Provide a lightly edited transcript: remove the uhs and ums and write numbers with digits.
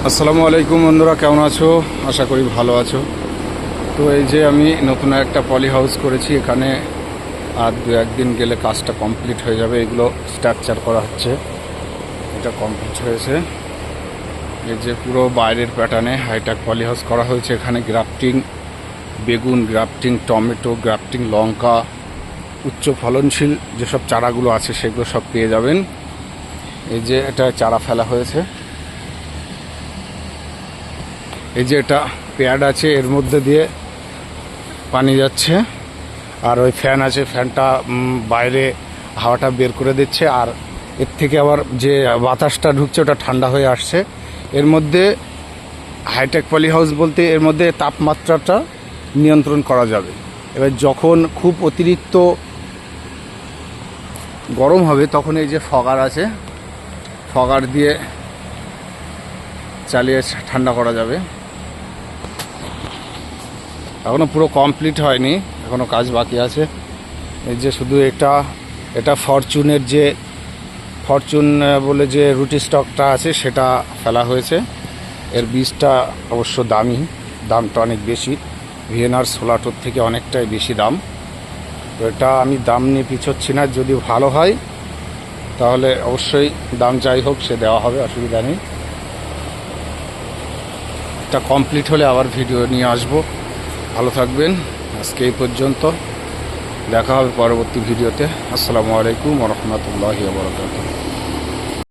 আসসালামু আলাইকুম বন্ধুরা, কেমন আছো? আশা করি ভালো আছো। তো এই যে আমি নতুন একটা পলি হাউস করেছি, এখানে আর দু একদিন গেলে কাজটা কমপ্লিট হয়ে যাবে। এগুলো স্ট্রাকচার করা হচ্ছে, এটা কমপ্লিট হয়েছে। এই যে পুরো বাইরের প্যাটার্নে হাইটেক পলি হাউস করা হয়েছে। এখানে গ্রাফটিং বেগুন, গ্রাফটিং টমেটো, গ্রাফটিং লঙ্কা, উচ্চ ফলনশীল যেসব চারাগুলো আছে সেগুলো সব পেয়ে যাবেন। এই যে এটা চারা ফেলা হয়েছে, এই যে এটা প্যাড আছে, এর মধ্যে দিয়ে পানি যাচ্ছে, আর ওই ফ্যান আছে, ফ্যানটা বাইরে হাওয়াটা বের করে দিচ্ছে, আর এর থেকে আবার যে বাতাসটা ঢুকছে ওটা ঠান্ডা হয়ে আসছে। এর মধ্যে হাইটেক পলি হাউস বলতে এর মধ্যে তাপমাত্রাটা নিয়ন্ত্রণ করা যাবে। এবার যখন খুব অতিরিক্ত গরম হবে তখন এই যে ফগার আছে, ফগার দিয়ে চালিয়ে ঠান্ডা করা যাবে। এখনও পুরো কমপ্লিট হয়নি, এখনও কাজ বাকি আছে। এই যে শুধু এটা ফরচুনের যে ফরচুন বলে যে রুটি স্টকটা আছে সেটা ফেলা হয়েছে। এর বীজটা অবশ্য দামটা অনেক বেশি, ভিএনআর সোলাটোর থেকে অনেকটাই বেশি দাম। তো এটা আমি দাম নিয়ে পিছোচ্ছি না, যদি ভালো হয় তাহলে অবশ্যই দাম যাই হোক সে দেওয়া হবে, অসুবিধা নেই। এটা কমপ্লিট হলে আবার ভিডিও নিয়ে আসবো। ভালো থাকবেন, আজকে এই পর্যন্ত, দেখা হবে পরবর্তী ভিডিওতে। আসসালামু আলাইকুম ওয়া রাহমাতুল্লাহি ওয়া বারাকাতুহু।